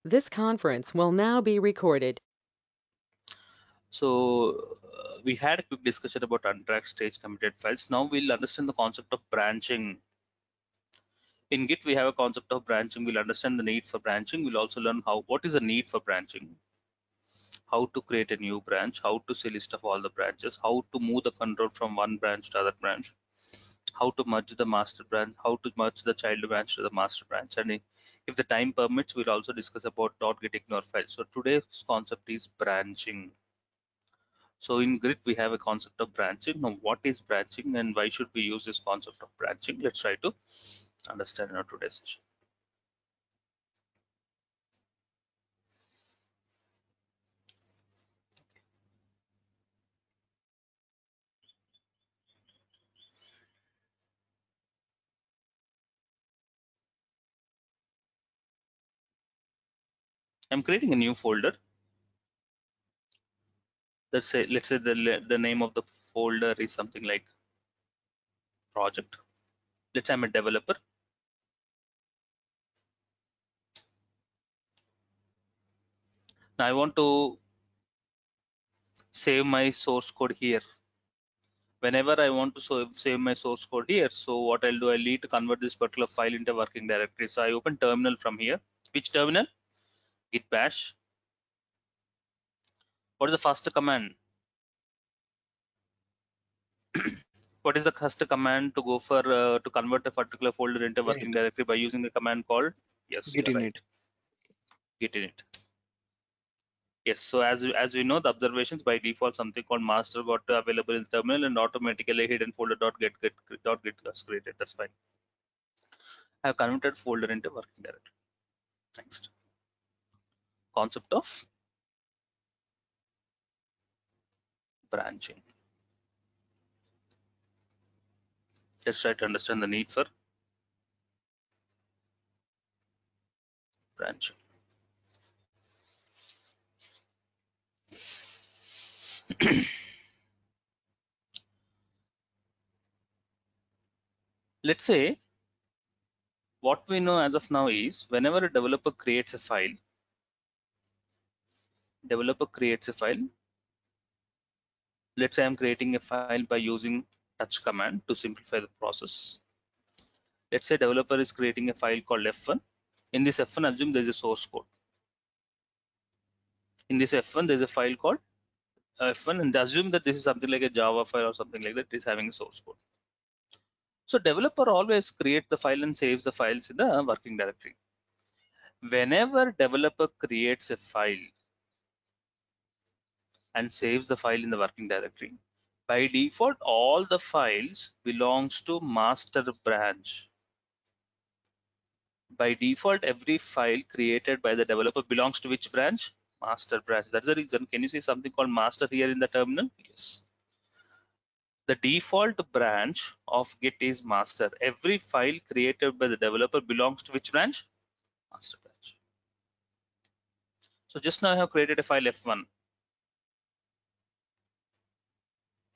This conference will now be recorded. So we had a quick discussion about untracked stage committed files. Now we'll understand the concept of branching. In Git, we have a concept of branching. We'll understand the need for branching. We'll also learn what is the need for branching, how to create a new branch, how to see list of all the branches, how to move the control from one branch to other branch, how to merge the master branch, how to merge the child branch to the master branch. And if the time permits, we'll also discuss about .git ignore file. So today's concept is branching. So in Git, we have a concept of branching. Now, what is branching and why should we use this concept of branching? Let's try to understand in our today's session. I'm creating a new folder. Let's say the name of the folder is something like project. Let's say I'm a developer. Now I want to save my source code here. Whenever I want to save my source code here, so what I'll do, I'll need to convert this particular file into working directory. So I open terminal from here. Which terminal? Git bash. What is the first command? What is the first command to go for to convert a particular folder into working directory by using the command called? Yes, Git you're init. right. Git init. Yes. So as we know, the observations by default something called master got available in the terminal and automatically hidden folder .git was created. That's fine. I have converted folder into working directory. Next, concept of branching. Let's try to understand the need for branching. Let's say what we know as of now is whenever a developer creates a file, let's say I'm creating a file by using touch command to simplify the process. Let's say developer is creating a file called f1. In this f1, assume there's a source code. In this f1, there's a file called f1, and assume that this is something like a Java file or something like that. It is having a source code. So developer always create the file and saves the files in the working directory. Whenever developer creates a file and saves the file in the working directory, by default, all the files belongs to master branch. By default, every file created by the developer belongs to which branch? Master branch. That's the reason. Can you see something called master here in the terminal? Yes. The default branch of Git is master. Every file created by the developer belongs to which branch? Master branch. So just now I have created a file f1.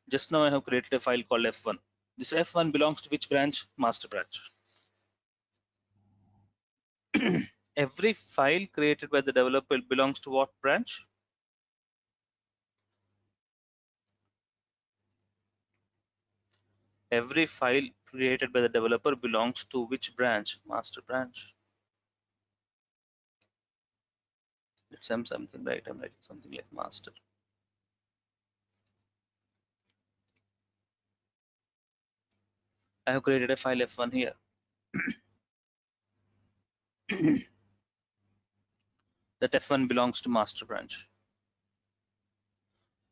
Just now I have created a file called f1. This f1 belongs to which branch? Master branch. Every file created by the developer belongs to what branch? Every file created by the developer belongs to which branch? Master branch. Let's say something right. I'm writing something like master. I have created a file f1 here. That f1 belongs to master branch.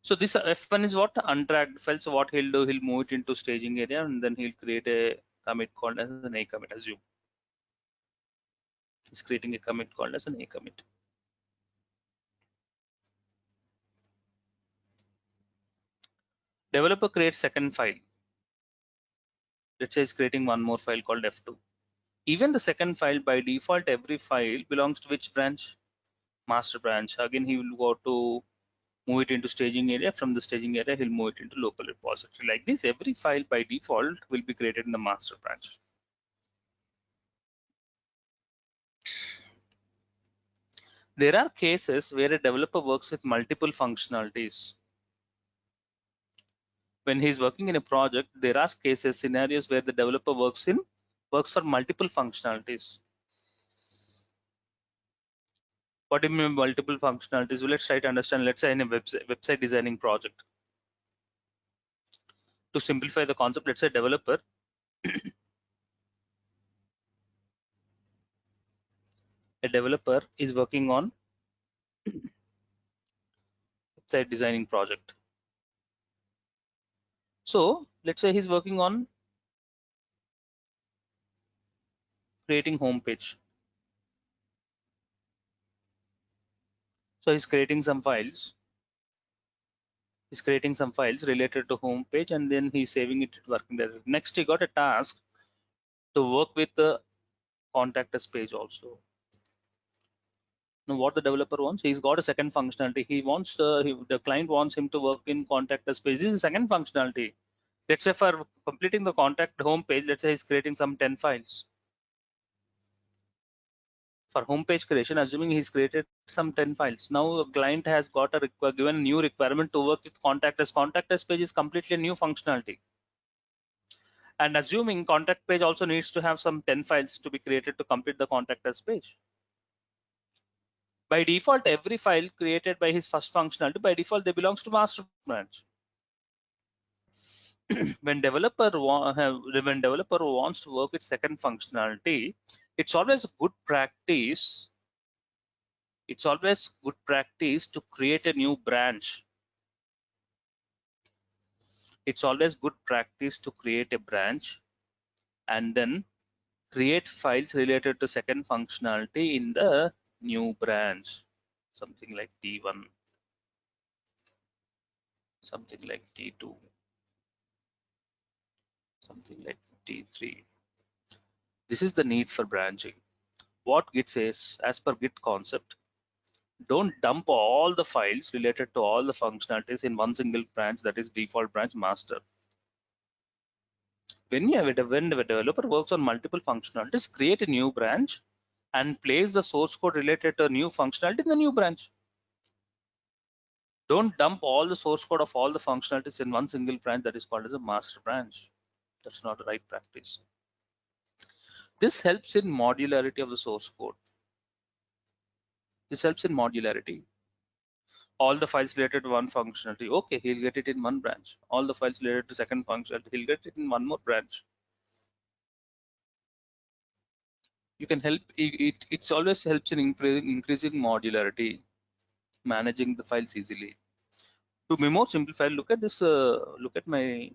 So this f1 is what? Untracked file. So what he'll do, he'll move it into staging area and then he'll create a commit called as an a commit. Assume he's creating a commit called as an a commit. Developer creates second file. Let's say he's creating one more file called f2. Even the second file, by default, every file belongs to which branch? Master branch. Again, he will go to move it into staging area. From the staging area, he'll move it into local repository. Like this, every file by default will be created in the master branch. There are cases where a developer works with multiple functionalities. When he's working in a project, there are cases, scenarios where the developer works for multiple functionalities. What do you mean multiple functionalities? Well, let's try to understand. Let's say in a website designing project. To simplify the concept, let's say developer a developer is working on website designing project. So let's say he's working on creating home page. So he's creating some files. He's creating some files related to home page, and then he's saving it working there. Next, he got a task to work with the contact us page also. Now, what the developer wants, he's got a second functionality. He wants the client wants him to work in contact us page. This is a second functionality. Let's say for completing the contact home page, let's say he's creating some 10 files. For home page creation, assuming he's created some 10 files. Now the client has got a given new requirement to work with contact us. Contact us page is completely new functionality. And assuming contact page also needs to have some 10 files to be created to complete the contact us page. By default, every file created by his first functionality, by default, they belongs to master branch. when developer wants to work with second functionality, it's always good practice. It's always good practice to create a new branch. It's always good practice to create a branch and then create files related to second functionality in the new branch. Something like T1, something like T2, something like T3. This is the need for branching. What Git says, as per Git concept, don't dump all the files related to all the functionalities in one single branch, that is default branch master. When the developer works on multiple functionalities, create a new branch and place the source code related to a new functionality in the new branch. Don't dump all the source code of all the functionalities in one single branch, that is called as a master branch. That's not the right practice. This helps in modularity of the source code. This helps in modularity. All the files related to one functionality, okay, he'll get it in one branch. All the files related to second functionality, he'll get it in one more branch. You can help it always helps in increasing modularity, managing the files easily. To be more simplified, look at this, look at my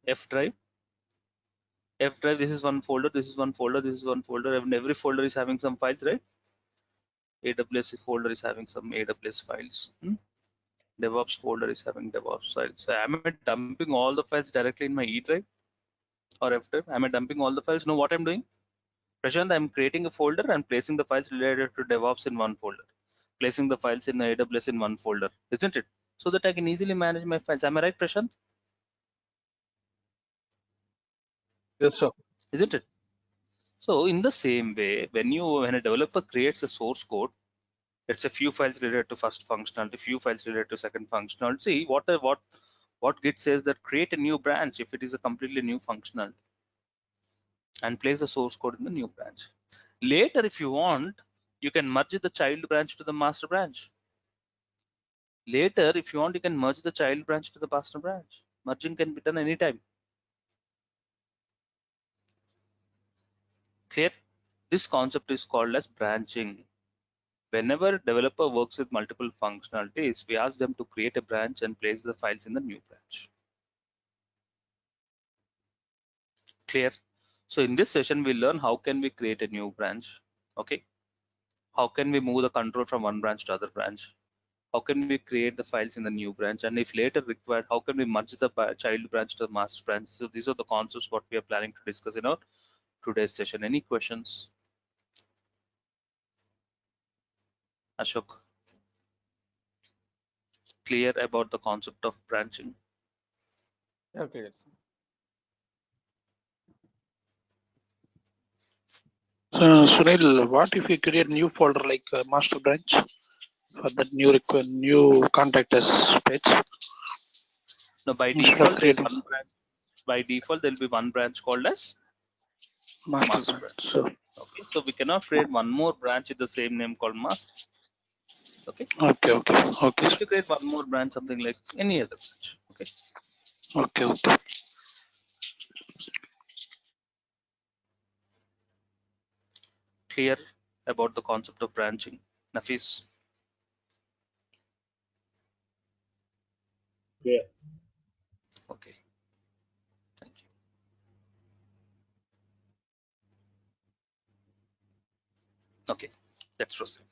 F drive. F drive, this is one folder, this is one folder, this is one folder, and every folder is having some files, right? AWS folder is having some AWS files. DevOps folder is having DevOps files. So am I dumping all the files directly in my E drive or F drive? Am I dumping all the files? No, what I'm doing? Prashant, I'm creating a folder and placing the files related to DevOps in one folder, placing the files in AWS in one folder, isn't it? So that I can easily manage my files. Am I right, Prashant? Yes, sir. Isn't it? So in the same way, when a developer creates a source code, it's a few files related to first functionality, few files related to second functionality. See what Git says, that create a new branch if it is a completely new functionality and place the source code in the new branch. Later, if you want, you can merge the child branch to the master branch. Later, if you want, you can merge the child branch to the master branch. Merging can be done anytime. Clear? This concept is called as branching. Whenever developer works with multiple functionalities, we ask them to create a branch and place the files in the new branch. Clear? So in this session, we'll learn how can we create a new branch. Okay. How can we move the control from one branch to other branch? How can we create the files in the new branch? And if later required, how can we merge the child branch to the master branch? So these are the concepts what we are planning to discuss in our today's session. Any questions? Ashok, clear about the concept of branching? Okay. Sunil, what if you create new folder like master branch for that new contact us page? Now, by Instead of default, there is creating one branch. By default, there will be one branch called as master branch. branch. So, Okay, so we cannot create one more branch with the same name called master. Okay, okay. we have to create one more branch, something like any other branch. Okay. Clear about the concept of branching, Nafis? Yeah. Okay, thank you. Okay, let's proceed.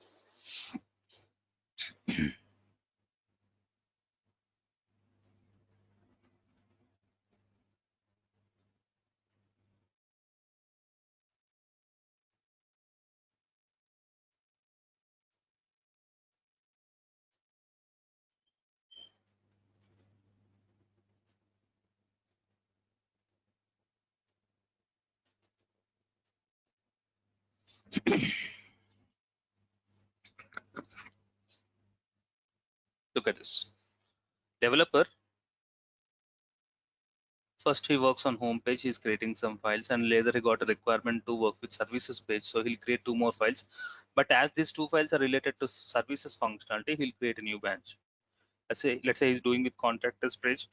Look at this. Developer, first he works on home page, he's creating some files, and later he got a requirement to work with services page, so he'll create 2 more files. But as these 2 files are related to services functionality, he'll create a new branch. Let's say he's doing with contact us page.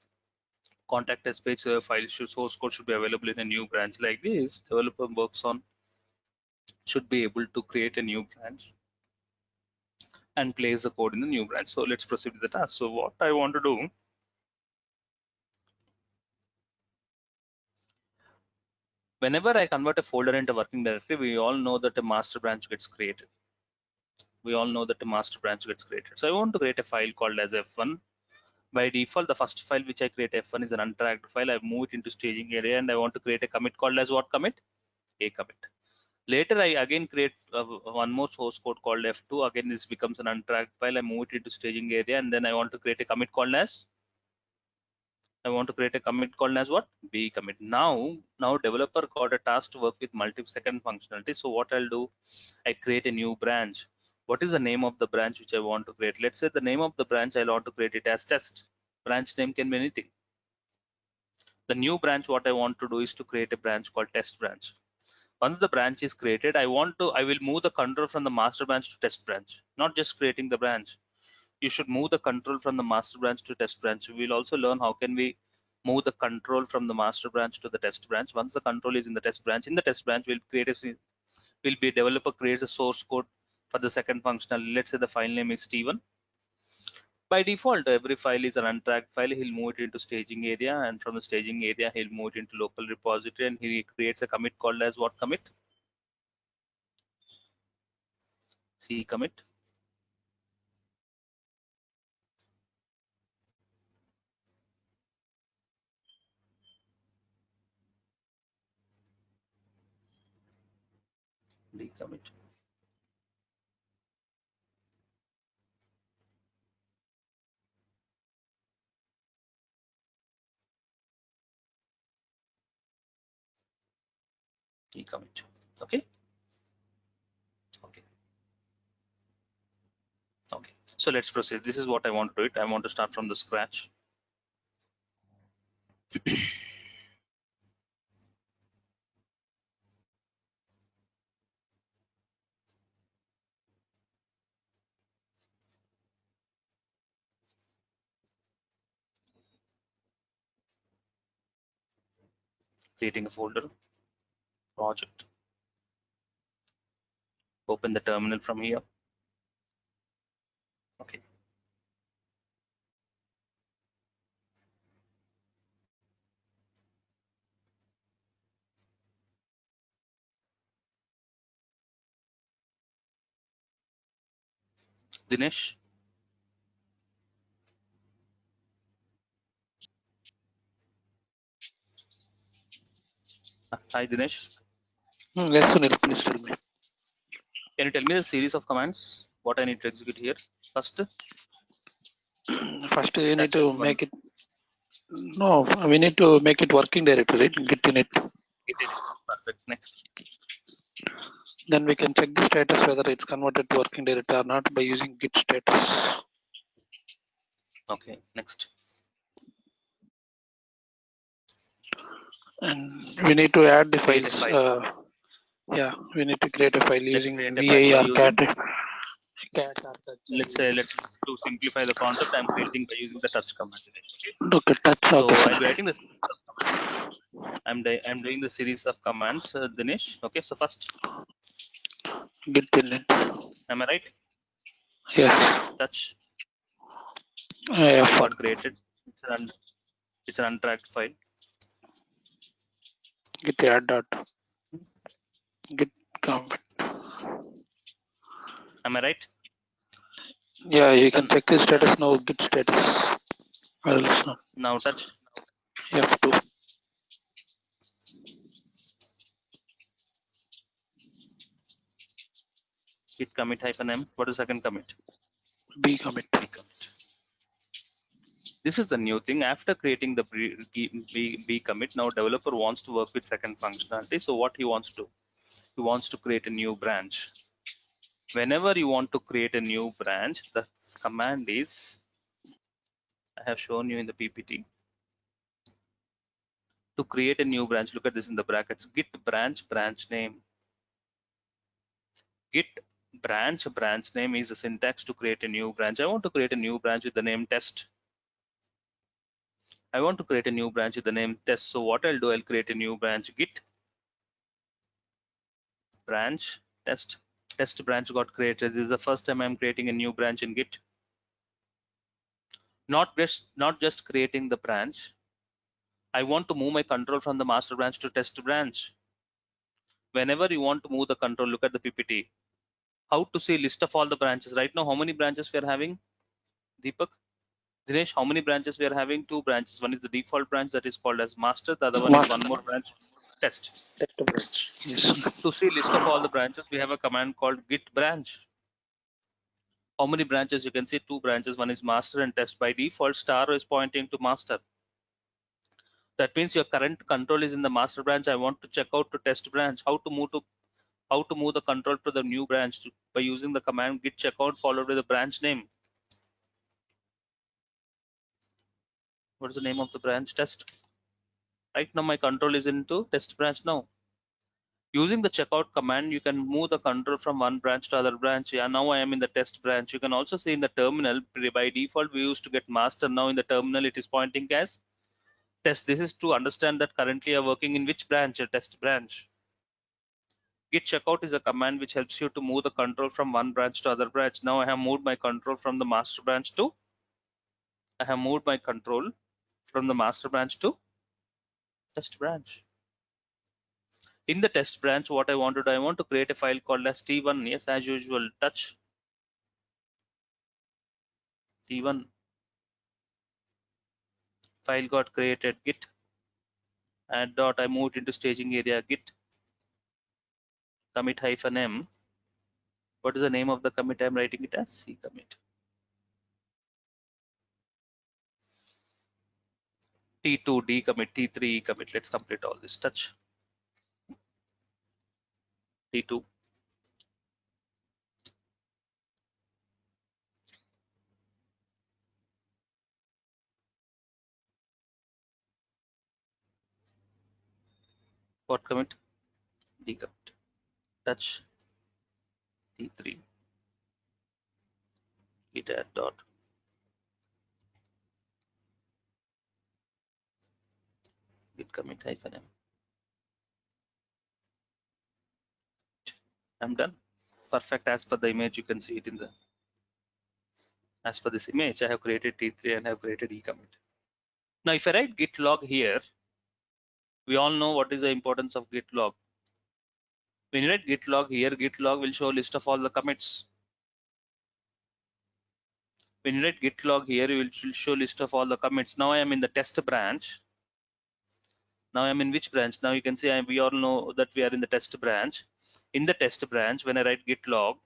Contact us page file source code should be available in a new branch. Like this, developer works on should be able to create a new branch and place the code in the new branch. So let's proceed with the task. So what I want to do, whenever I convert a folder into working directory, we all know that a master branch gets created. So I want to create a file called as F1. By default, the first file which I create F1 is an untracked file. I move it into staging area, and I want to create a commit called as what commit? A commit. Later, I again create one more source code called F2. Again, this becomes an untracked file. I move it into staging area, and then I want to create a commit called as what? B commit. Now developer got a task to work with multi-second functionality. So what I'll do, I create a new branch. What is the name of the branch which I want to create? Let's say the name of the branch I want to create it as test. Branch name can be anything. The new branch what I want to do is to create a branch called test branch. Once the branch is created, I will move the control from the master branch to test branch, not just creating the branch. You should move the control from the master branch to test branch. We will also learn how can we move the control from the master branch to the test branch. Once the control is in the test branch, developer creates a source code for the second functional. Let's say the file name is T1. By default, every file is an untracked file. He'll move it into staging area, and from the staging area, he'll move it into local repository, and he creates a commit called as what commit? C commit. D commit. E commit. Okay. So let's proceed. This is what I want to do it. I want to start from the scratch. Creating a folder, project. Open the terminal from here. Okay. Dinesh. Hi Dinesh. Yes, Sunil, please tell me. Can you tell me the series of commands? What I need to execute here? First You need to F1. make it. No, we need to make it working directory, right? Git init. Git init. Perfect. Next. Then we can check the status whether it's converted to working directory or not by using git status. Okay, next. And we need to add the Create a files. file. Yeah, we need to create a file Let's using create a file vi by or using, cat or touch. let's to simplify the concept, I'm creating by using the touch command. Okay, touch. So Okay, I'm writing this. I'm doing the series of commands, Dinesh. Okay, so first, git init. am I right? Yes. Touch Yeah, file fine. got created. It's an untracked file. Git add dot. Git commit. Am I right? Yeah, you can Done. check the status now. Git status. Else no. Now touch. F2. Git commit -m. What is second commit? B commit. B commit. This is the new thing. After creating the B commit, now developer wants to work with second functionality. So what he wants to do? He wants to create a new branch. Whenever you want to create a new branch, the command is, I have shown you in the PPT. To create a new branch, look at this in the brackets, git branch name. Git branch name is the syntax to create a new branch. I want to create a new branch with the name test. I want to create a new branch with the name test. So what I'll do, I'll create a new branch, git branch test. Test branch got created. This is the first time I'm creating a new branch in Git. Not just creating the branch. I want to move my control from the master branch to test branch. Whenever you want to move the control, look at the PPT. How to see list of all the branches. Right now, how many branches we are having? Deepak? Dinesh, how many branches we are having? 2 branches. One is the default branch that is called as master. The other one is one more branch, test. Test branch. Yes. To see list of all the branches, we have a command called git branch. How many branches? You can see 2 branches. One is master and test. By default, star is pointing to master. That means your current control is in the master branch. I want to check out to test branch. How to move the control to the new branch by using the command git checkout followed by the branch name. What is the name of the branch? Test. Right now my control is into test branch now. Using the checkout command, you can move the control from one branch to other branch. Yeah, now I am in the test branch. You can also see in the terminal, by default we used to get master. Now in the terminal it is pointing as test. This is to understand that currently you are working in which branch? A test branch. Git checkout is a command which helps you to move the control from one branch to other branch. Now I have moved my control from the master branch to test branch. In the test branch, what I want to do, I want to create a file called as T1. Yes, as usual, touch T1. File got created. Git add dot. I moved into staging area. Git commit -m. What is the name of the commit? I'm writing it as C commit. T2 D commit, T3 commit. Let's complete all this. Touch T2. What commit? D commit. Touch T3. Git add dot. Git commit -m. I'm done. Perfect. As per the image, you can see it in the. As per this image, I have created T3 and I have created E commit. Now, if I write git log here, we all know what is the importance of git log. When you write git log here, git log will show a list of all the commits. When you write git log here, you will show list of all the commits. Now I am in the test branch. Now I am in which branch? Now you can see we all know that we are in the test branch. In the test branch, when I write git log,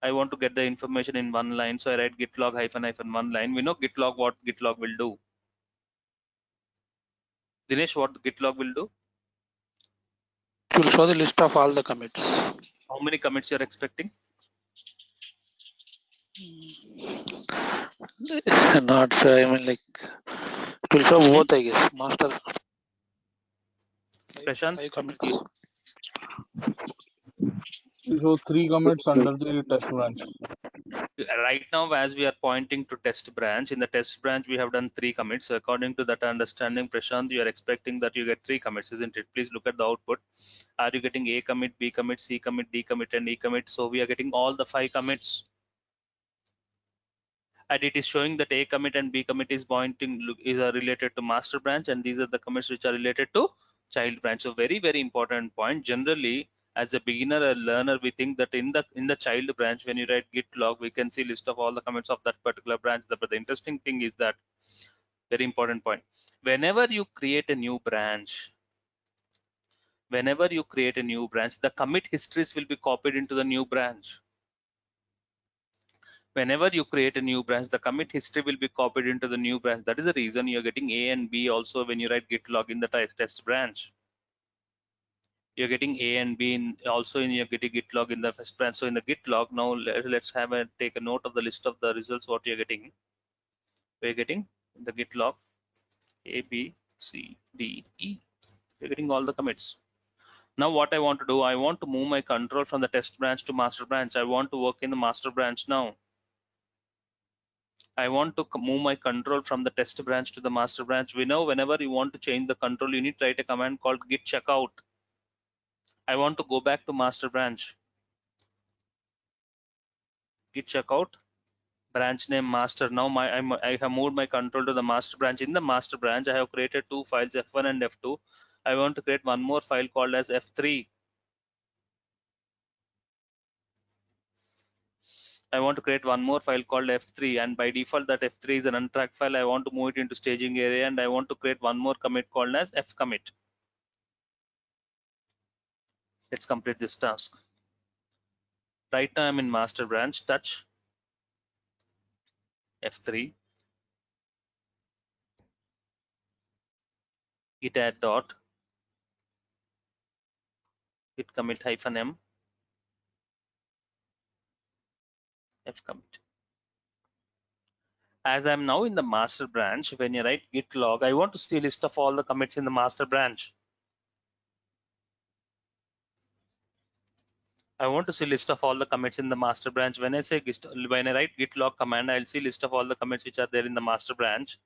I want to get the information in one line. So I write git log -1 line. We know git log, what git log will do. Dinesh, what git log will do? It will show the list of all the commits. How many commits you're expecting? Not sure. I mean, like, it will show both, I guess. Master. Prashant? 5 commits. So 3 commits under the test branch. Right now, as we are pointing to test branch, in the test branch, we have done 3 commits. So according to that understanding, Prashant, you are expecting that you get 3 commits, isn't it? Please look at the output. Are you getting A commit, B commit, C commit, D commit, and E commit? So we are getting all the 5 commits. And it is showing that A commit and B commit is related to master branch, and these are the commits which are related to child branch. So very, very important point. Generally, as a beginner or learner, we think that in the child branch, when you write git log, we can see list of all the commits of that particular branch. But the interesting thing is that, very important point, whenever you create a new branch, the commit histories will be copied into the new branch. Whenever you create a new branch, the commit history will be copied into the new branch. That is the reason you're getting A and B also when you write git log in the test branch. You're getting A and B also in your git log in the first branch. So in the git log, now let's take a note of the list of the results what you're getting. We're getting the git log A, B, C, D, E. You're getting all the commits. Now what I want to do, I want to move my control from the test branch to master branch. I want to work in the master branch now. I want to move my control from the test branch to the master branch. We know whenever you want to change the control, you need to write a command called git checkout. I want to go back to master branch. Git checkout, branch name master. Now I have moved my control to the master branch. In the master branch, I have created 2 files, F1 and F2. I want to create one more file called as F3. I want to create one more file called F3, and by default that F3 is an untracked file. I want to move it into staging area, and I want to create one more commit called as fcommit. Let's complete this task. Right now I'm in master branch, touch F3, git add dot, git commit -m, fcommit. As I'm now in the master branch, when you write git log, I want to see a list of all the commits in the master branch. I want to see list of all the commits in the master branch. When I write git log command, I'll see list of all the commits which are there in the master branch.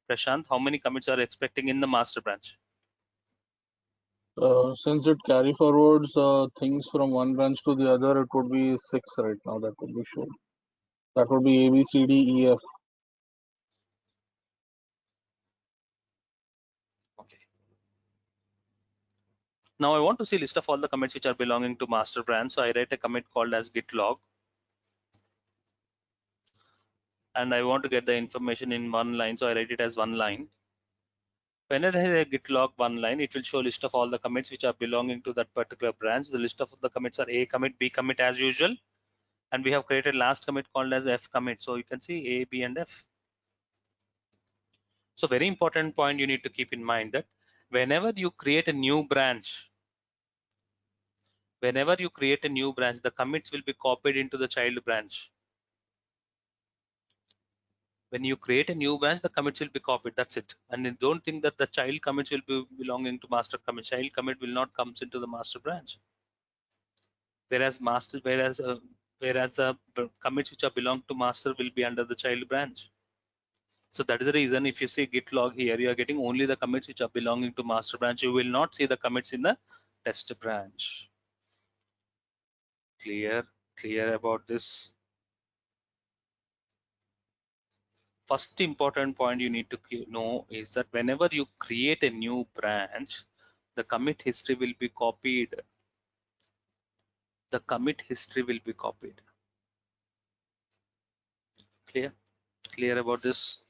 Prashant, how many commits are expecting in the master branch? Since it carry forwards things from one branch to the other, it would be 6 right now. That would be shown. That would be A, B, C, D, E, F. Okay. Now I want to see list of all the commits which are belonging to master branch. So I write a commit called as git log. And I want to get the information in one line, so I write it as one line. When I have a git log one line, it will show list of all the commits which are belonging to that particular branch. The list of the commits are A commit, B commit as usual, and we have created last commit called as F commit. So you can see A, B, and F. So very important point you need to keep in mind that whenever you create a new branch, the commits will be copied into the child branch. When you create a new branch, the commits will be copied. That's it. And don't think that the child commits will be belonging to master commit. Child commit will not come into the master branch. Whereas commits which are belong to master will be under the child branch. So that is the reason if you see git log here, you are getting only the commits which are belonging to master branch. You will not see the commits in the test branch. Clear about this? First important point you need to know is that whenever you create a new branch, the commit history will be copied. The commit history will be copied. Clear about this?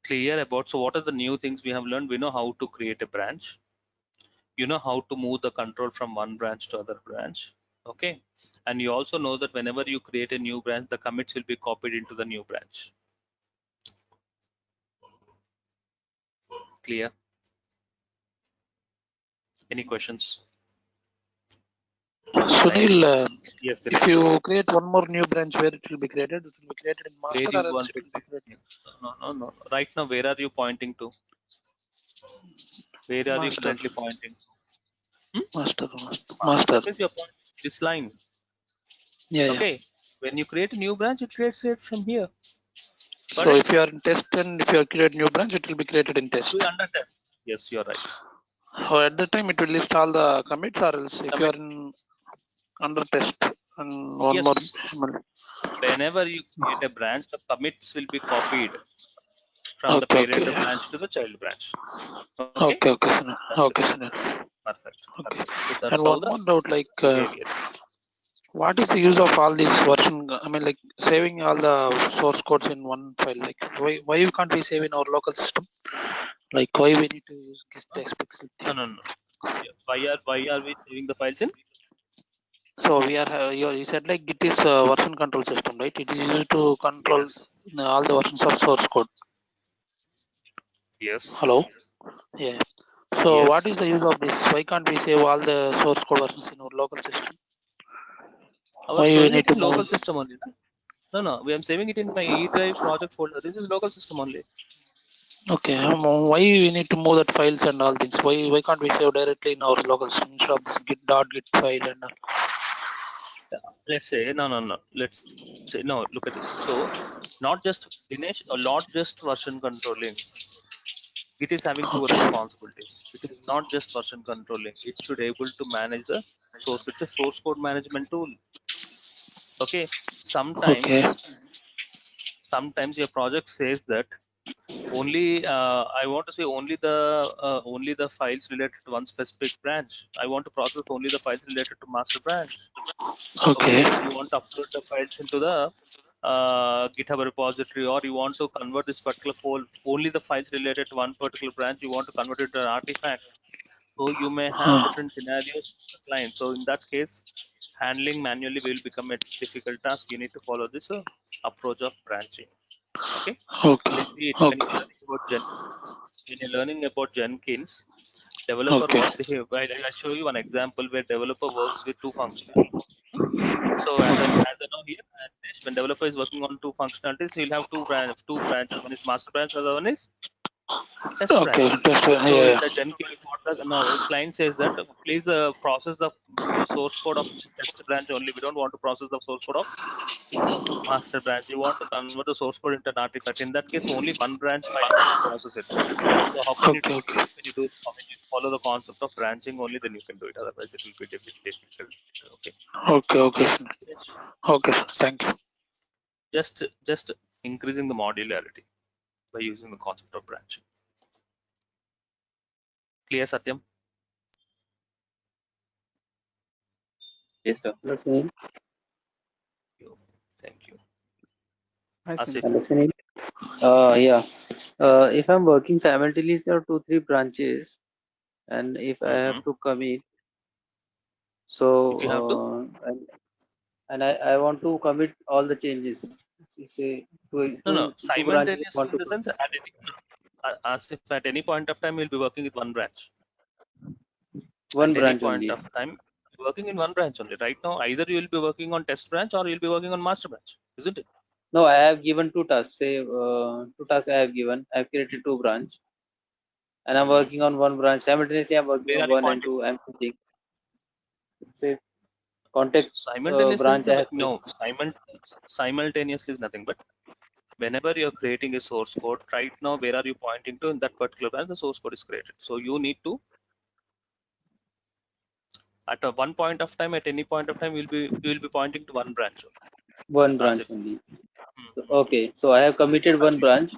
Clear about, so what are the new things we have learned? We know how to create a branch. You know how to move the control from one branch to other branch. Okay. And you also know that whenever you create a new branch, the commits will be copied into the new branch. Clear? Any questions? Sunil, Yes, if Dinesh. you create one more new branch, where it will be created? It will be created in master, Where or you else want it to will be created no. Right now, where are you pointing to? Where are you master. currently pointing? Master. That means you're pointing this line. Yeah, yeah. Okay. When you create a new branch, it creates it from here. Got So it? if you are in test and if you are create new branch, it will be created in test. We under test. Yes, you're right. So at that time, it will list all the commits, or else if you Commit. are in under test and one Yes. more. Whenever you create a branch, the commits will be copied from the Okay, parent okay. branch to the child branch. Okay. Okay, okay, Sunil. That's Okay, it. Sunil. Perfect. Okay. Perfect. So that's And how one the more doubt, like, behavior. what is the use of all these version? I mean, like saving all the source codes in one file. Like, why you can't we save in our local system? Like, why we need to use text pixel? No. Yeah. Why are we saving the files in? So we are you said like Git is version control system, right? It is used to control Yes. all the versions of source code. Yes. Hello. Yeah. So what Yes. is the use of this? Why can't we save all the source code versions in our local system? Our Why you showing need it to in move? local system only. No. We am saving it in my E drive project folder. This is local system only. Okay. Why we need to move that files and all things? Why can't we save directly in our local system instead of this git file and all? Let's say no. Let's say no. Look at this. So not just Dinesh, or not just version controlling. It is having two Okay. responsibilities. It is not just version controlling. It should able to manage the source. It's a source code management tool. Okay. Okay. Sometimes your project says that only I want to say only the files related to one specific branch. I want to process only the files related to master branch. Okay. Okay, you want to upload the files into the GitHub repository, or you want to convert this particular file, only the files related to one particular branch, you want to convert it to an artifact. So you may have different scenarios for the client. So in that case, handling manually will become a difficult task. You need to follow this approach of branching. Okay, Okay. let's see it when Okay. you're learning about when you're learning about Jenkins. Developer Okay. what they have. I'll show you one example where developer works with two functionalities. So as I know here, when developer is working on two functionalities, he'll have two branches. One is master branch, other one is test branch. Okay. Just, So in yeah. the Jenkins, what the now client says that please process the source code of test branch only. We don't want to process the source code of master branch. You want to convert the source code into an artifact. In that case, only one branch file you can process it. So how can you Okay. do it? Okay. When you follow the concept of branching only, then you can do it. Otherwise, it will be difficult. Okay. Okay. Okay. Yes. Okay. Yes. Thank you. Just increasing the modularity by using the concept of branching. Clear, Satyam? Yes, sir. Hello, Sunil. Thank you. Hi, Asif. Hello, Sunil. Yeah. If I'm working simultaneously on 2-3 branches, and if I have to commit, so If you have to, I want to commit all the changes. Say no. two branches Simultaneously want in to the sense Asif, at any point of time, you'll be working with one branch. one At any branch point only. of time, working in one branch only. Right now, either you will be working on test branch or you'll be working on master branch, isn't it? No, I have given two tasks. Say two tasks I have given. I have created two branch, and I'm working on one branch simultaneously. I'm working Where on are you one and pointing? two. I'm thinking. Say context Simultaneously branch I have no. Simultaneously is nothing but whenever you're creating a source code, right now, where are you pointing to in that particular branch? The source code is created. So you need to, at one point of time, at any point of time, you will be pointing to one branch. one branch Asif. only. Okay, so I have committed one branch.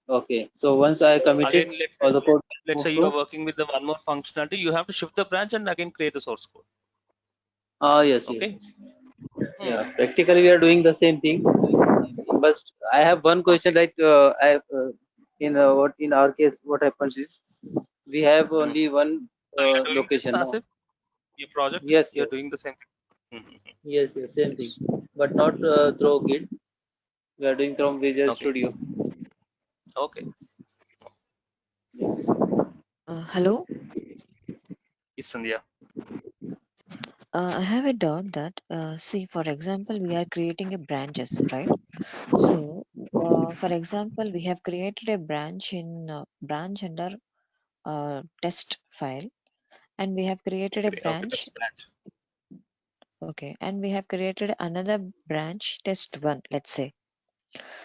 Okay, so once I committed, Again, all the code let's move say you to. are working with the one more functionality, you have to shift the branch and again create the source code. Yes, Okay. yeah. Practically, we are doing the same thing, but I have one question. Like, in our case, what happens is we have only one So you're doing this, location. No? Asif? Your project, Yes, you're doing the same thing. yes, same thing, but not through Git. We are doing from Visual Okay. Studio. Okay. Hello. Yes, Sandhya. I have a doubt that, see, for example, we are creating a branches, right? So, for example, we have created a branch in branch under test file, and we have created a Okay, branch. test branch. Okay, and we have created another branch test one, let's say.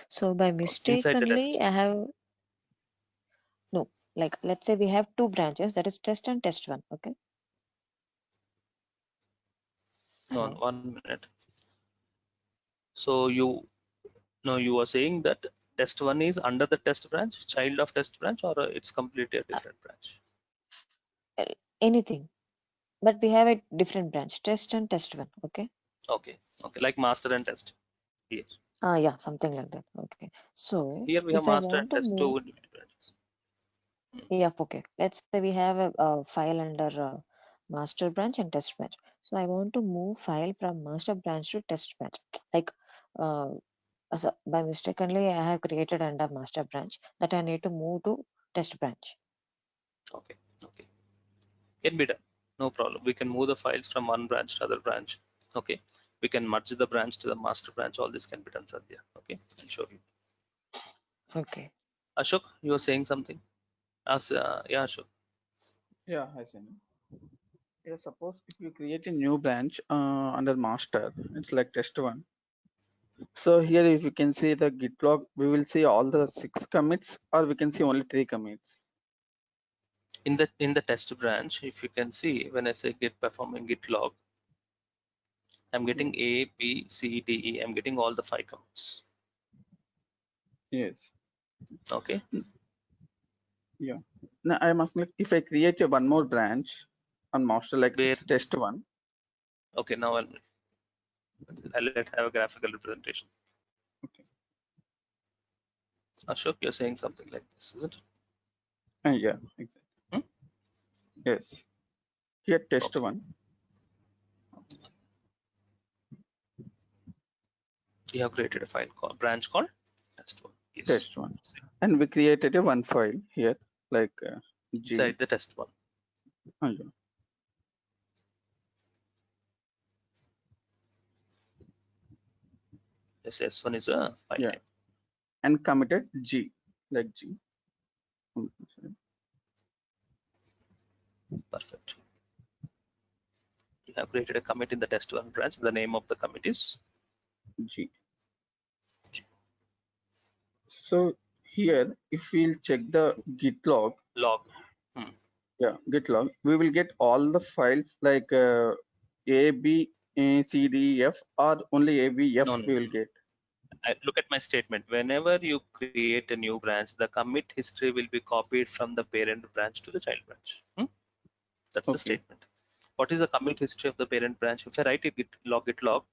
So by Inside the test. mistakenly, I have no, like let's say we have two branches, that is test and test one. Okay. No, Hello. 1 minute. So you were saying that test one is under the test branch, child of test branch, or it's completely a different branch? Anything, but we have a different branch, test and test one. Okay. Okay, like master and test. Here, Yeah, something like that. Okay. So here we have if I master want and to test, two move, individual branches. yeah, okay. Let's say we have a file under master branch and test branch. So I want to move file from master branch to test branch. Like uh, by mistakenly, I have created under master branch that I need to move to test branch. Okay, can be done. No problem. We can move the files from one branch to other branch. Okay, we can merge the branch to the master branch. All this can be done, Sadhya. Okay, I'll show you. Okay. Ashok, you were saying something? Yeah, Ashok. Yeah, I see. Yeah, suppose if you create a new branch under master, it's like test one. So here, if you can see the git log, we will see all the 6 commits, or we can see only 3 commits. In the test branch, if you can see, when I say git performing git log, I'm getting A, B, C, D, E. I'm getting all the 5 commits. Yes. Okay. Yeah. Now I must like if I create a one more branch on master, like Where? it's test one. Okay, now I'll let have a graphical representation. Okay. Ashok, you're saying something like this, isn't it? Yeah, exactly. Yes. Here test Okay. one. You have created a file called branch called test one. Yes. Test one. And we created a one file here, like G. Inside the test one. Yeah. Yes, S1 is a file Yeah. name. And committed G, like G. Perfect. You have created a commit in the test one branch. The name of the commit is G. So here, if we'll check the git log, yeah, git log, we will get all the files like A, B, C, D, F, or only A, B, F No. we will get. Look at my statement. Whenever you create a new branch, the commit history will be copied from the parent branch to the child branch. That's the statement. What is the commit history of the parent branch? If I write a git log,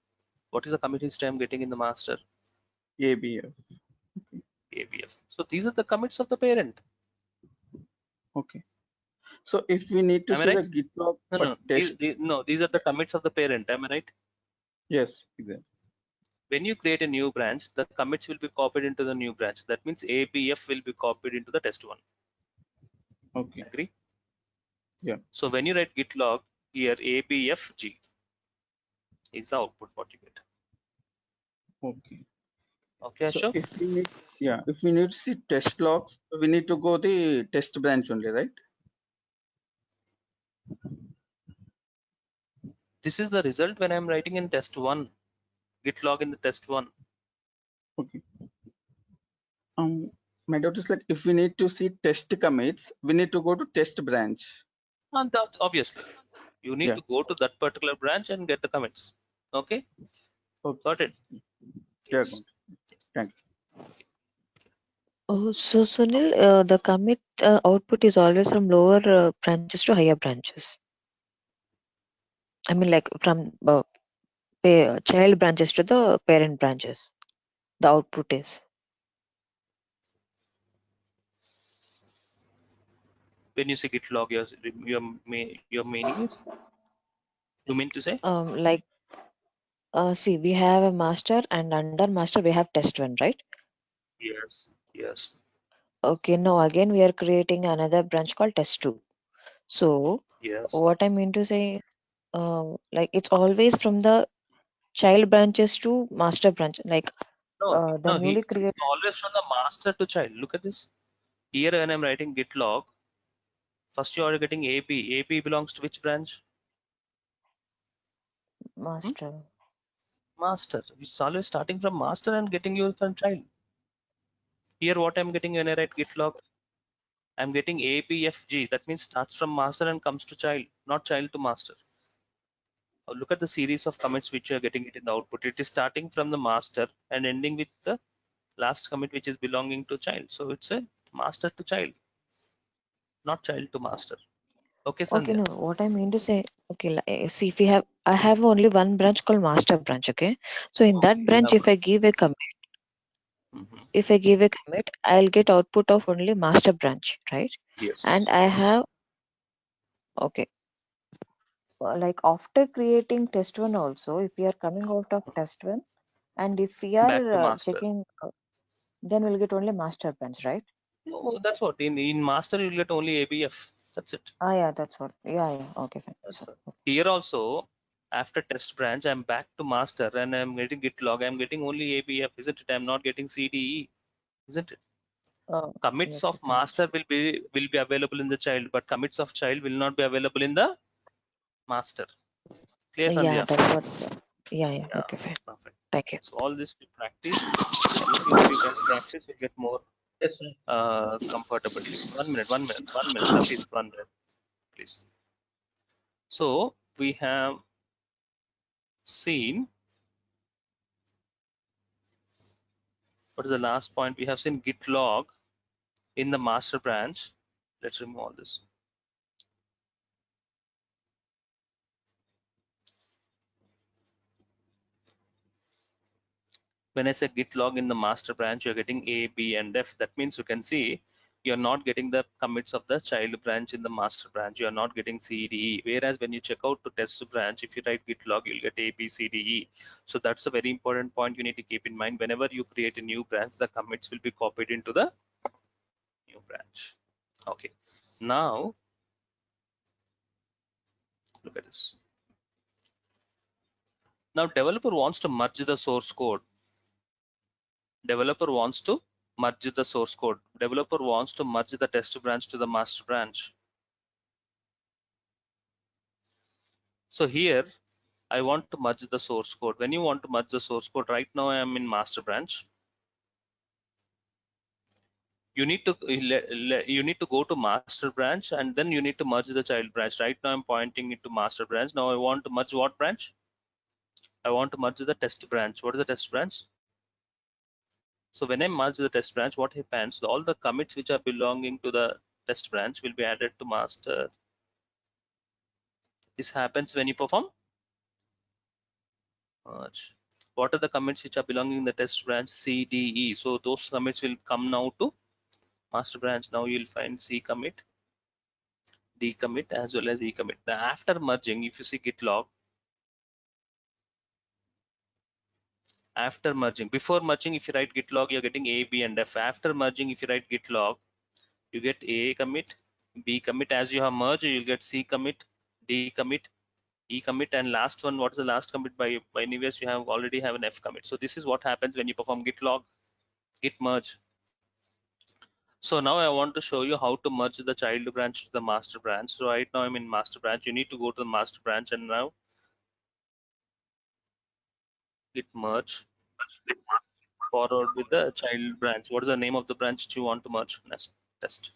what is the commit history I'm getting in the master? ABF. ABF. So these are the commits of the parent. Okay. So if we need to Am I see right? the git log No, for no. test, These are the commits of the parent. Am I right? yes, exactly. When you create a new branch, the commits will be copied into the new branch. That means ABF will be copied into the test one. Okay. Agree? Yeah. So when you write git log, here ABFG is the output what you get. Okay. Okay, So Ashok? if we need to see test logs, we need to go the test branch only, right? This is the result when I'm writing in test one. Git log in the test one. Okay. My doubt is like if we need to see test commits, we need to go to test branch. And that obviously you need to go to that particular branch and get the commits. Okay? Got it? Yes. Thank you. Oh, so Sunil, the commit output is always from lower branches to higher branches. I mean, like from child branches to the parent branches. The output is. When you say git log, your meaning is? You mean to say? Like, see, we have a master, and under master we have test one, right? Yes. Okay, now again we are creating another branch called test2. So Yes. What I mean to say, like it's always from the child branches to master branch, like No, the newly it's created always from the master to child. Look at this. Here when I'm writing git log, first you are getting AP. AP belongs to which branch? master. Master. It's always starting from master and getting you from child. Here what I'm getting when I write git log, I'm getting APFG. That means starts from master and comes to child, not child to master. Now look at the series of commits which you are getting it in the output. It is starting from the master and ending with the last commit which is belonging to child. So it's a master to child, not child to master. Okay, Okay, Sandhya. no, what I mean to say, okay, see, if I have only one branch called master branch, okay? So in that Okay, you branch, have if I give a commit, one. I'll get output of only master branch, right? Yes. And I Yes. have, okay, like after creating test one also, if we are coming out of test one, and if we Back to are master. checking, then we'll get only master branch, right? No, that's what in master you'll get only ABF. That's it. Yeah, that's what. Yeah, okay, fine. That's So, it. Here also, after test branch, I'm back to master and I'm getting git log. I'm getting only ABF, isn't it? I'm not getting CDE, isn't it? Commits yes, of it is. master will be available in the child, but commits of child will not be available in the master. Clear, Yeah, Sandhya? that's what. Yeah, Yeah, okay, fine. perfect. Thank you. So all this we practice. If you can practice, you get more Yes, sir. comfortably. 1 minute, Hafiz, 1 minute, please. So we have seen, what is the last point? We have seen git log in the master branch. Let's remove all this. When I say git log in the master branch, you're getting A, B, and F. That means you can see you're not getting the commits of the child branch in the master branch. You're not getting C, D, E. Whereas when you check out to test branch, if you write git log, you'll get A, B, C, D, E. So that's a very important point you need to keep in mind. Whenever you create a new branch, the commits will be copied into the new branch. Okay. Now, look at this. Now, developer wants to merge the source code. Developer wants to merge the source code. Developer wants to merge the test branch to the master branch. So here I want to merge the source code. When you want to merge the source code, right now I am in master branch. You need to go to master branch and then you need to merge the child branch. Right now I'm pointing it to master branch. Now I want to merge what branch? I want to merge the test branch. What is the test branch? So when I merge the test branch, what happens? All the commits which are belonging to the test branch will be added to master. This happens when you perform merge. What are the commits which are belonging in the test branch? C, D, E. So those commits will come now to master branch. Now you'll find C commit, D commit, as well as E commit. Now after merging, if you see git log, after merging, before merging, if you write git log, you're getting A, B, and F. After merging, if you write git log, you get A commit, B commit. As you have merged, you'll get C commit, D commit, E commit, and last one, what is the last commit? By anyways, you have already have an F commit. So this is what happens when you perform git log, git merge. So now I want to show you how to merge the child branch to the master branch. So right now I'm in master branch. You need to go to the master branch and now git merge followed with the child branch. What is the name of the branch that you want to merge? Next test.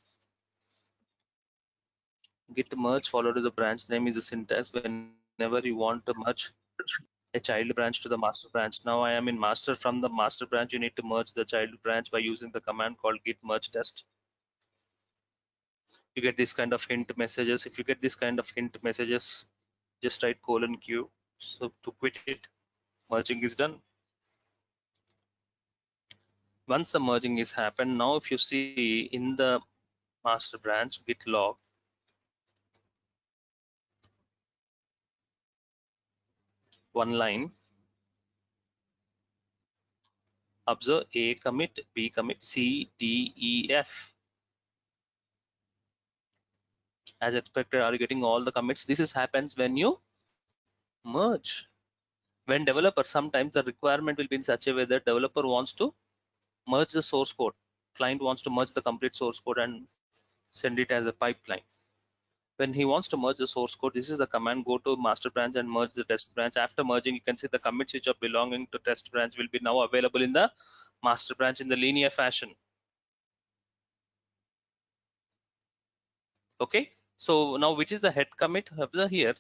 Git merge followed with the branch name is the syntax whenever you want to merge a child branch to the master branch. Now I am in master. From the master branch, you need to merge the child branch by using the command called git merge test. You get this kind of hint messages. If you get this kind of hint messages, just write :Q. So to quit it, merging is done. Once the merging is happened, now if you see in the master branch git log, one line, observe A commit, B commit, C, D, E, F. As expected, are you getting all the commits? This is happens when you merge. When developer, sometimes the requirement will be in such a way that developer wants to merge the source code. Client wants to merge the complete source code and send it as a pipeline. When he wants to merge the source code, this is the command, go to master branch and merge the test branch. After merging, you can see the commits which are belonging to test branch will be now available in the master branch in the linear fashion. Okay, so now which is the head commit? Observe here.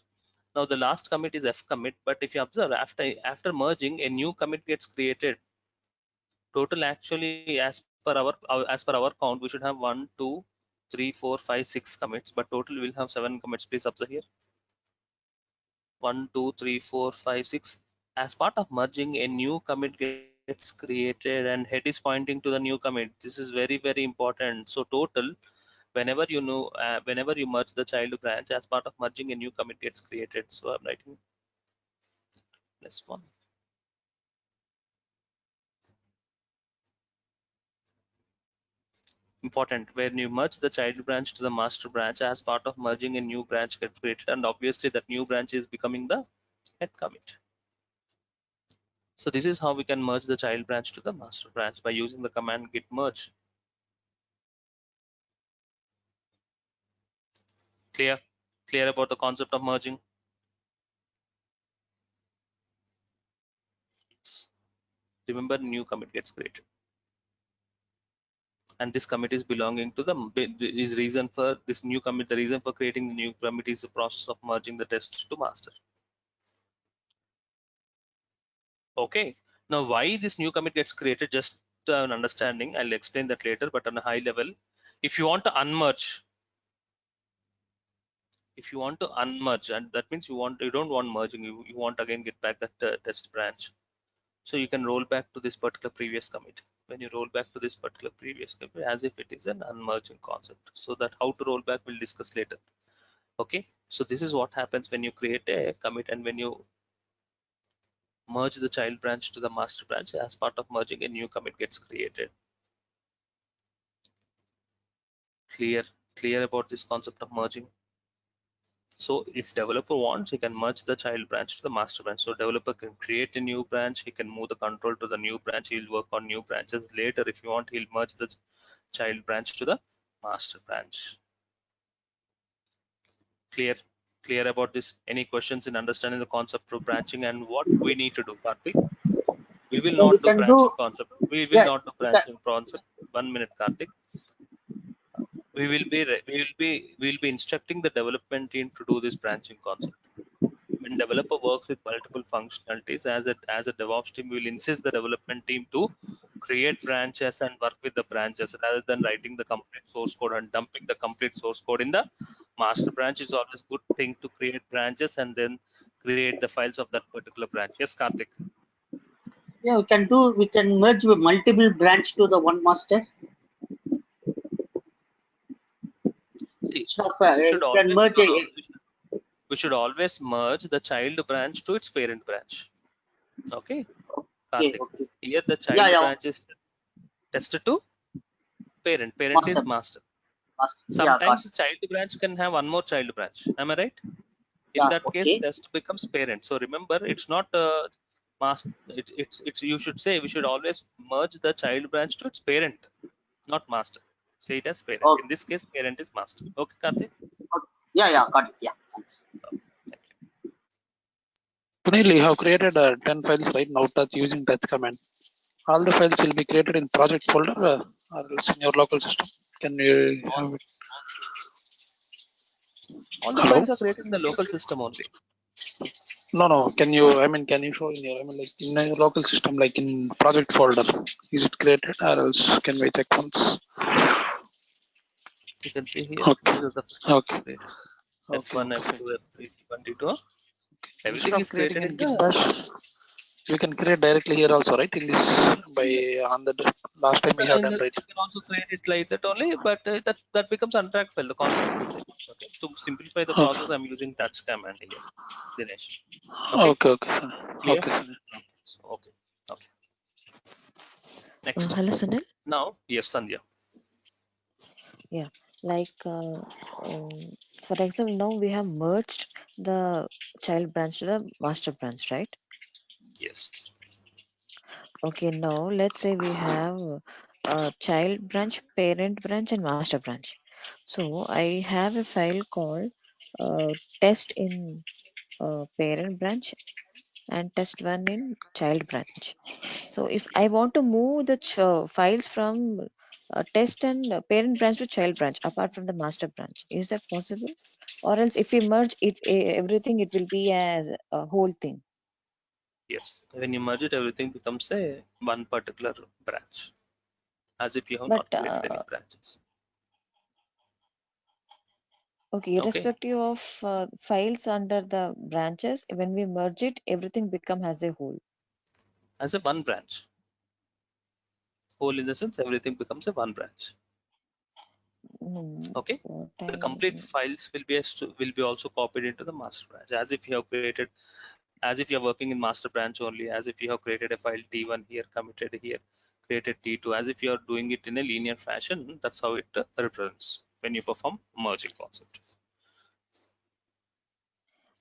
Now the last commit is F commit, but if you observe after merging, a new commit gets created. Total actually, as per our count, we should have 1, 2, 3, 4, 5, 6 commits, but total we'll have 7 commits. Please observe here. 1, 2, 3, 4, 5, 6. As part of merging, a new commit gets created and head is pointing to the new commit. This is very, very important. So total, whenever you know, whenever you merge the child branch, as part of merging, a new commit gets created. So I'm writing +1. Important, when you merge the child branch to the master branch, as part of merging, a new branch gets created, and obviously that new branch is becoming the head commit. So this is how we can merge the child branch to the master branch by using the command git merge. Clear about the concept of merging? Remember, new commit gets created, and this commit is belonging to the reason for this new commit. The reason for creating the new commit is the process of merging the test to master. Okay, now why this new commit gets created, just an understanding, I'll explain that later, but on a high level, if you want to unmerge, and that means you don't want merging, you want again get back that test branch. So you can roll back to this particular previous commit. When you roll back to this particular previous commit, as if it is an unmerging concept. So that how to roll back we'll discuss later. Okay, so this is what happens when you create a commit and when you merge the child branch to the master branch. As part of merging, a new commit gets created. Clear about this concept of merging? So if developer wants, he can merge the child branch to the master branch. So developer can create a new branch, he can move the control to the new branch, he'll work on new branches. Later, if you want, he'll merge the child branch to the master branch. Clear about this? Any questions in understanding the concept of branching and what we need to do, Karthik? We will not do branching concept. We will not do branching concept. 1 minute, Karthik. We will be instructing the development team to do this branching concept. When developer works with multiple functionalities, as a DevOps team, we will insist the development team to create branches and work with the branches rather than writing the complete source code and dumping the complete source code in the master branch. Is always good thing to create branches and then create the files of that particular branch. Yes, Karthik. Yeah, we can merge with multiple branch to the one master. See, we should always merge the child branch to its parent branch. Okay, Karthik. Okay. Here the child branch is tested to parent. Parent is master. Sometimes the child branch can have one more child branch. Am I right? In that case, test becomes parent. So remember, it's not master. It's you should say we should always merge the child branch to its parent, not master. Say it as parent. In this case, parent is master. Okay, Karthik? Yeah, got it. Yeah, thanks. Punil, you have created 10 files right now using that command. All the files will be created in project folder or else in your local system. Can you have it? All the files are created in the local system only. No. Can you show in your, like in your local system, like in project folder, is it created or else can we check once? You can see here. Okay. F1, F2, F3, F1, F2. Everything is created in Git bash. We can create directly here also, right? In this on the last time we have done, right? You can also create it like that only, but that becomes untracked file. The concept is the same. Okay. To simplify the process, I'm using touch command here, Dinesh. Okay. Clear? Okay. Okay. Next. Hello, Sunil. Now, yes, Sandhya. Yeah, like For example, now we have merged the child branch to the master branch, right? Yes. Okay, now let's say we have a child branch, parent branch, and master branch. So I have a file called test in parent branch and test one in child branch. So if I want to move the files from test and parent branch to child branch apart from the master branch, is that possible? Or else if we merge it, everything, it will be as a whole thing. Yes. When you merge it, everything becomes a one particular branch, as if you have But not created any branches. okay, Okay. irrespective of files under the branches, when we merge it, everything become as a whole. As a one branch. Whole in the sense everything becomes a one branch. Okay. The complete files will be also copied into the master branch, as if you have created, as if you are working in master branch only, as if you have created a file T1 here, committed here, created T2, as if you are doing it in a linear fashion. That's how it represents when you perform merging concept.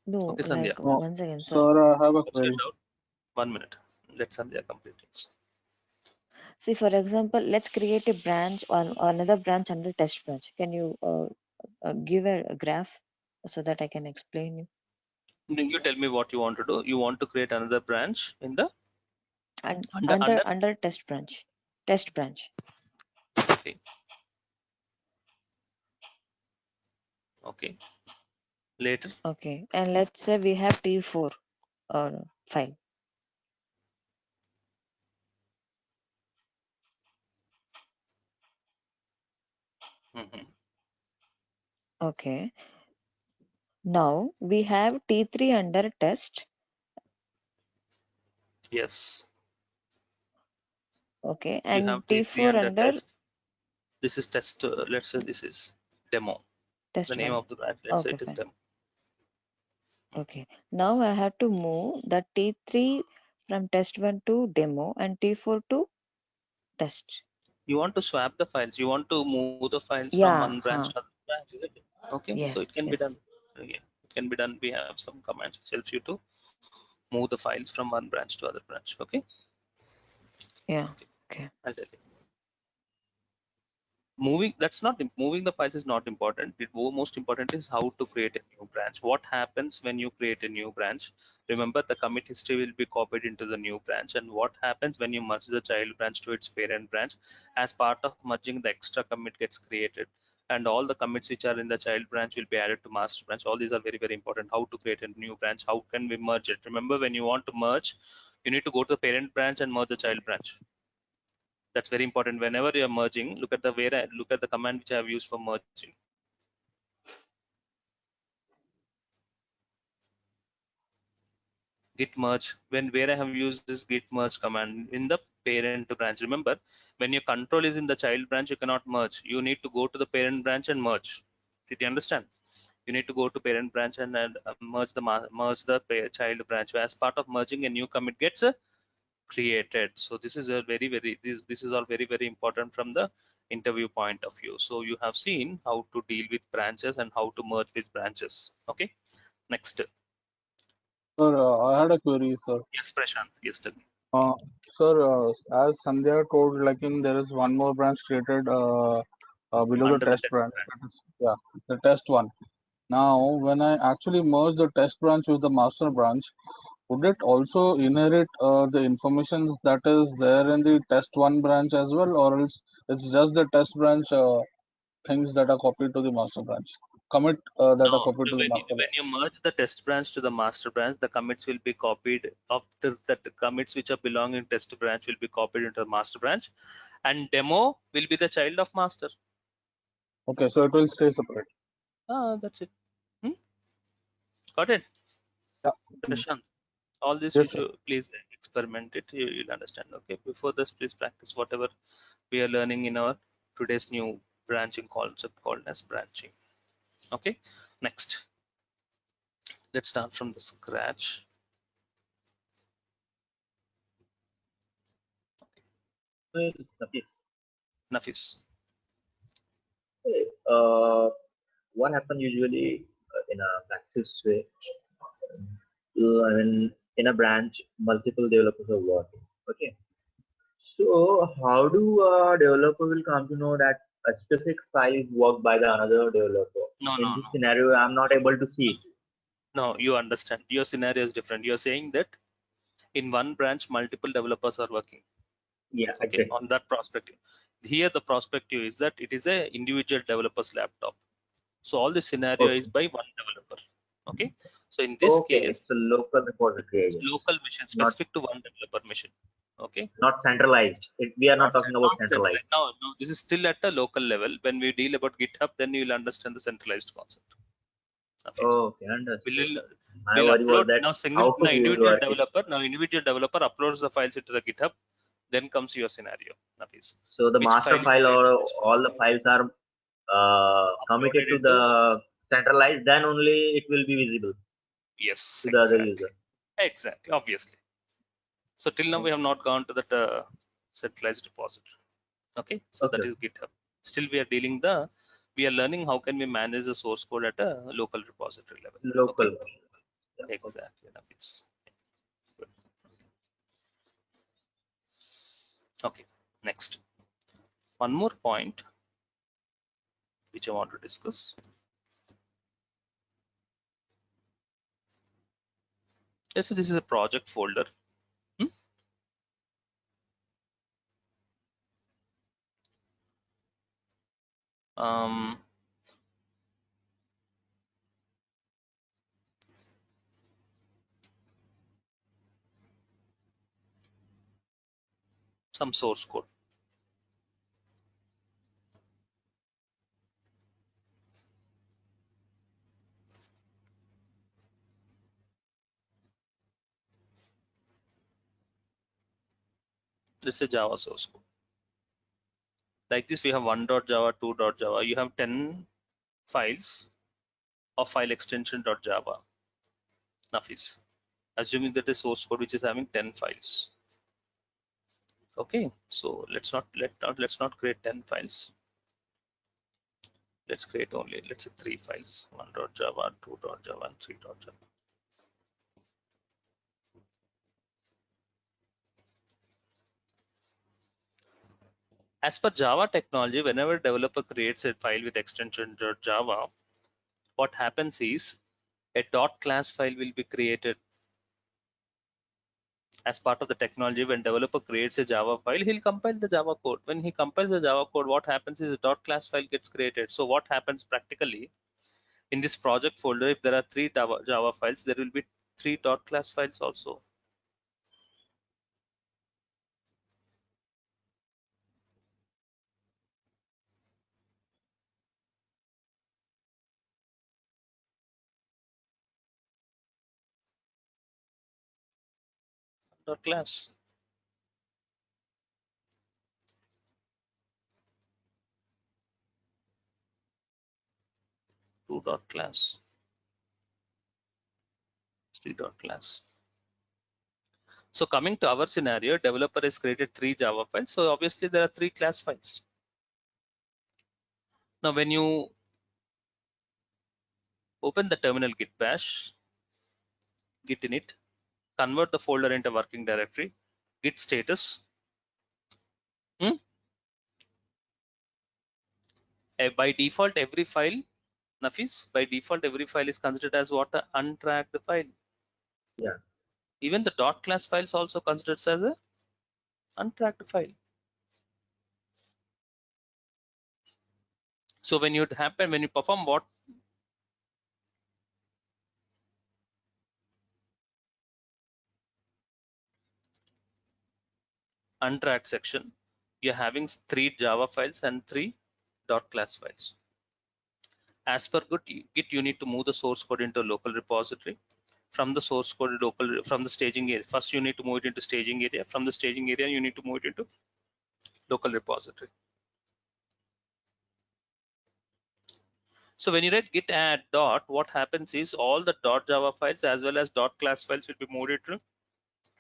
No, Okay, Sandhya. like once again, sir. Sir, I have a What's your query. doubt? 1 minute. Let Sandhya complete it. See, for example, let's create a branch or another branch under test branch. Can you give a graph so that I can explain you? You tell me what you want to do. You want to create another branch in the And under under test branch. Test branch. okay. Okay. Later. Okay. And let's say we have T4 file. Okay. Now we have T3 under test. Yes. Okay. You have And T3 T4 under under test. This is test. Let's say this is demo. test The name 1. of the branch. Let's say Okay, it is fine. demo. Okay. Now I have to move the T3 from test 1 to demo and T4 to test. You want to swap the files. You want to move the files from one Yeah. branch to another branch, is it? Okay. So Yes. it can be Yes. done. Yeah, it can be done. We have some commands which helps you to move the files from one branch to other branch. Okay. Yeah. Okay. I'll tell you. Moving the files is not important. Most important is how to create a new branch. What happens when you create a new branch? Remember, the commit history will be copied into the new branch. And what happens when you merge the child branch to its parent branch? As part of merging, the extra commit gets created, and all the commits which are in the child branch will be added to master branch. All these are very, very important. How to create a new branch? How can we merge it? Remember, when you want to merge, you need to go to the parent branch and merge the child branch. That's very important. Whenever you're merging, look at the command which I have used for merging. Git merge. Where I have used this git merge command in the parent branch. Remember, when your control is in the child branch, you cannot merge. You need to go to the parent branch and merge. Did you understand? You need to go to parent branch and merge the child branch. As part of merging, a new commit gets created. So this is a this is all very important from the interview point of view. So you have seen how to deal with branches and how to merge with branches. Okay, next. Sir, I had a query, sir. Yes, Prashant. Yes, tell me. Sir, as Sandhya told, like there is one more branch created below the Under the test test branch. branch. That is, yeah, the test one. Now, when I actually merge the test branch with the master branch, would it also inherit the information that is there in the test one branch as well, or else it's just the test branch things that are copied to the master branch? Commit that are No, copied to the master when branch. you merge the test branch to the master branch, the commits will be copied of the commits which are belonging test branch will be copied into the master branch, and demo will be the child of master. Okay, so it will stay separate. That's it. Got it, Yeah. Prashant. All this you Yes, sir. should please experiment it. You'll understand. Okay. Before this, please practice whatever we are learning in our today's new branching concept called as branching. Okay. Next, let's start from the scratch. Okay. Nafis. Uh, what happens usually in a practice way? I mean, in a branch, multiple developers are working. Okay. So how do a developer will come to know that a specific file is worked by the another developer? In this scenario, I'm not able to see it. No, you understand. Your scenario is different. You're saying that in one branch, multiple developers are working. Yeah, Okay, exactly. on that perspective. Here, the perspective is that it is a individual developer's laptop. So all the scenario is by one developer. Okay. So in this case, it's a local repository, I it's guess. local machine specific to one developer machine. Okay. Not centralized. We are not talking about centralized. No, this is still at a local level. When we deal about GitHub, then you will understand the centralized concept. Okay, understood. We'll upload now individual developer uploads the files into the GitHub, then comes your scenario. So the master file or all the files are committed to the centralized, then only it will be visible. Yes, to the other user. Exactly, obviously. So till now we have not gone to that centralized repository. Okay, so that is GitHub. Still we are learning how can we manage the source code at a local repository level. Local. Okay? Yeah, exactly. Good. Okay, next. One more point which I want to discuss. Let's say this is a project folder. Some source code. Let's say Java source code. Like this, we have 1.java, 2.java. You have 10 files of file extension.java. Nafis. Assuming that the source code which is having 10 files. Okay, so let's not create 10 files. Let's create only, let's say 3 files: 1.java, 2.java, and 3.java. As per Java technology, whenever developer creates a file with extension.java, what happens is a .class file will be created. As part of the technology, when developer creates a Java file, he'll compile the Java code. When he compiles the Java code, what happens is a .class file gets created. So what happens practically in this project folder, if there are 3 Java files, there will be 3 .class files also. .class. .class. 3 .class. So coming to our scenario, developer has created 3 Java files. So obviously there are 3 class files. Now when you open the terminal git bash, git init, convert the folder into working directory, git status. By default, every file, Nafis, by default, every file is considered as what? An untracked file. Yeah. Even the .class files also considered as a untracked file. So when you perform what? Untracked section, you're having 3 Java files and 3 .class files. As per Git, you need to move the source code into a local repository. From the source code from the staging area, first you need to move it into staging area. From the staging area, you need to move it into local repository. So when you write git add dot, what happens is all the .java files as well as .class files will be moved into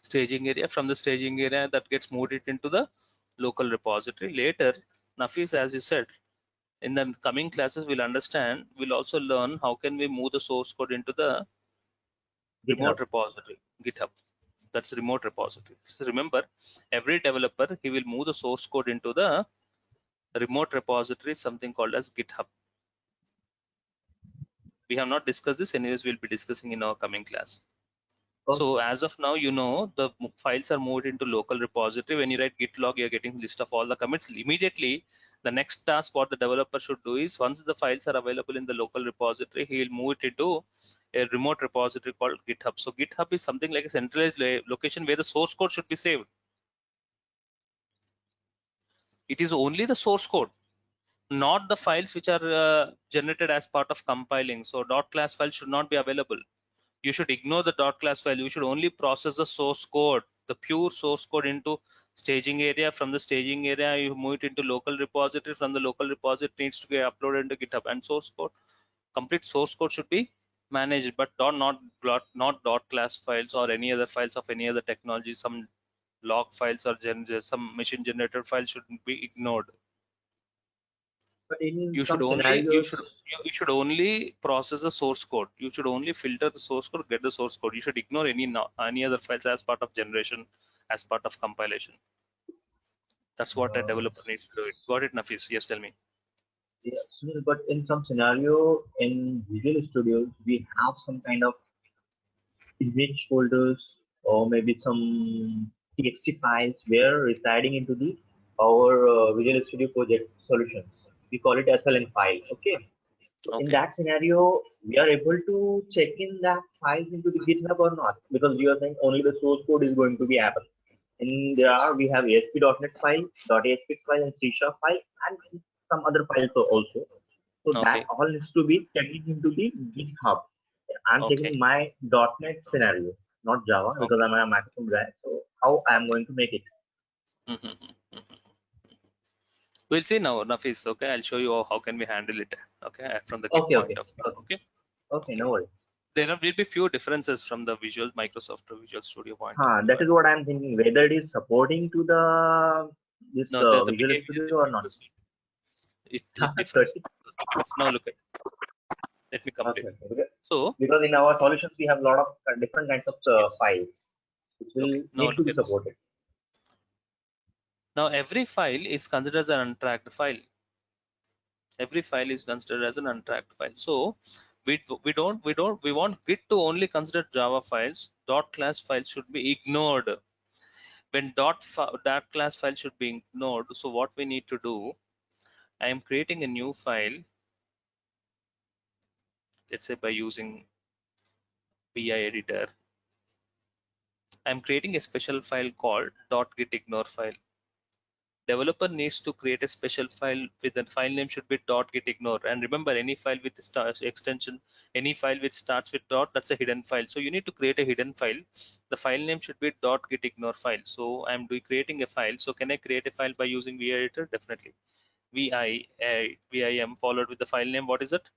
staging area. From the staging area, that gets moved it into the local repository. Later, Nafis, as you said, In the coming classes, we'll also learn how can we move the source code into the remote GitHub. repository, GitHub. That's remote repository. So remember, every developer, he will move the source code into the remote repository, something called as GitHub. We have not discussed this, anyways we'll be discussing in our coming class. Okay. So as of now, you know, the files are moved into local repository. When you write git log, you're getting list of all the commits. Immediately, the next task what the developer should do is, once the files are available in the local repository, he will move it into a remote repository called GitHub. So GitHub is something like a centralized location where the source code should be saved. It is only the source code, not the files which are generated as part of compiling. So .class file should not be available. You should ignore the .class file. You should only process the source code, the pure source code, into staging area. From the staging area, you move it into local repository. From the local repository, it needs to get uploaded into GitHub. And source code, complete source code should be managed, but not .class files or any other files of any other technology. Some log files or some machine generated files shouldn't be ignored. But in You should some only scenarios, you should only process the source code. You should only filter the source code, get the source code. You should ignore any other files as part of generation, as part of compilation. That's what a developer needs to do. It. Got it, Nafis? Yes, tell me. yeah, Sunil, but in some scenario in Visual Studios, we have some kind of image folders or maybe some txt files where residing into the our Visual Studio project solutions. We call it SLN file. Okay. So in Okay. that scenario, we are able to check in that files into the GitHub or not, because we are saying only the source code is going to be Apple. And we have ASP.NET file, .aspx file, and C# file, and some other files also. So that Okay. all needs to be checking into the GitHub. I'm Okay. checking my .NET scenario, not Java, because I'm a Microsoft guy. So how I'm going to make it? We'll see now, Nafis. Okay, I'll show you how can we handle it. Okay, from the Git Okay, point okay, of view. okay, Okay. no worries. There will be few differences from the Microsoft to Visual Studio point of view. That is what I'm thinking. Whether it is supporting to the this No, the Visual behavior Studio or not. differences. It differs. Now look at. Let me complete. Okay. So because in our solutions we have a lot of different kinds of files which will now need to be supported. Now every file is considered as an untracked file. Every file is considered as an untracked file. So we want Git to only consider Java files. .class files should be ignored. When .class file should be ignored. So what we need to do, I am creating a new file. Let's say by using BI editor, I'm creating a special file called .gitignore file. Developer needs to create a special file with a file name should be .gitignore. And remember, any file with extension, any file which starts with dot, that's a hidden file. So you need to create a hidden file. The file name should be .gitignore file. So I'm creating a file. So can I create a file by using VI editor? Definitely. VIM followed with the file name. What is it?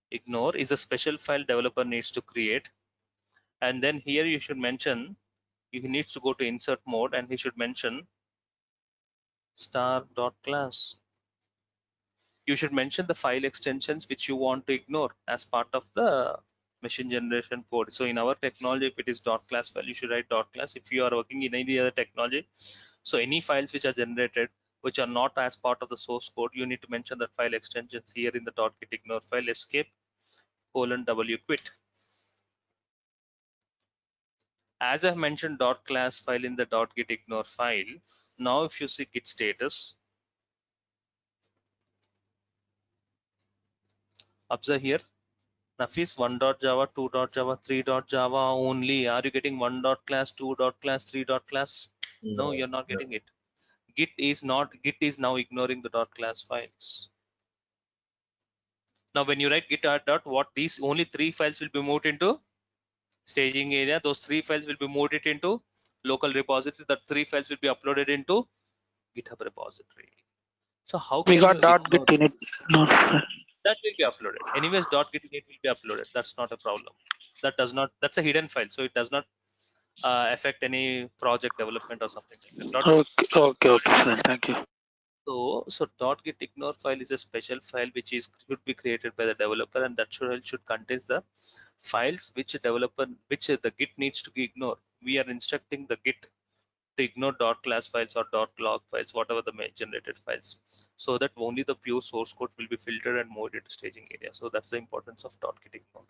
.gitignore is a special file developer needs to create. And then here you should mention, he needs to go to insert mode and he should mention star.class. You should mention the file extensions which you want to ignore as part of the machine generation code. So in our technology, if it is .class file, you should write .class. If you are working in any other technology, so any files which are generated which are not as part of the source code, you need to mention that file extensions here in the .gitignore file, escape :w quit. As I've mentioned .class file in the .gitignore file. Now if you see git status, observe here, Nafis 1.java, 2.java, 3.java only. Are you getting 1.class, 2.class, 3.class? No, you're not getting it. Git is now ignoring the .class files. Now when you write git dot, what these only 3 files will be moved into staging area. Those 3 files will be moved it into local repository. That 3 files will be uploaded into GitHub repository. So how We can got you dot ignore git in it. No. that will be uploaded? Anyways, .git will be uploaded. That's not a problem. That's a hidden file, so it does not affect any project development or something like that. Okay, fine. Thank you. So .git ignore file is a special file which should be created by the developer, and that should contain the files which the Git needs to ignore. We are instructing the Git to ignore .class files or .log files, whatever the generated files, so that only the pure source code will be filtered and moved into staging area. So that's the importance of .git ignore.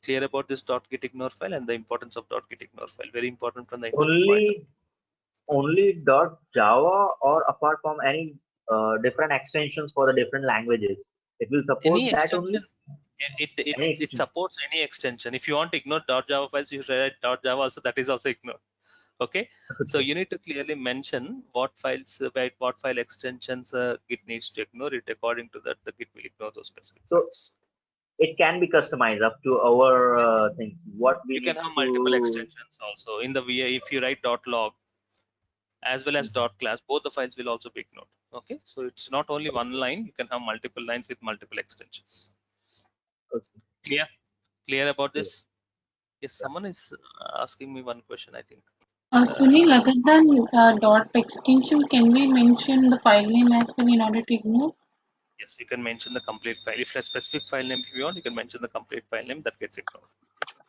Clear about this .git ignore file and the importance of .git ignore file. Very important from the interview point. Only .java, or apart from any different extensions for the different languages, it will support Any that only. extension, Any it supports any extension. If you want to ignore .java files, you write .java also, that is also ignored. Okay, so you need to clearly mention what files, what file extensions Git needs to ignore it. According to that, the Git will ignore those specific So files. it can be customized up to our things. What we You can need have multiple to. extensions also in the VA. If you write .log as well as .class, both the files will also be ignored. Okay, so it's not only one line. You can have multiple lines with multiple extensions. Okay. Clear about Yeah. this? Yes, someone is asking me one question, I think. Sunil, other than dot extension, can we mention the file name as well in order to ignore? Yes, you can mention the complete file. If a specific file name if you want, you can mention the complete file name, that gets ignored.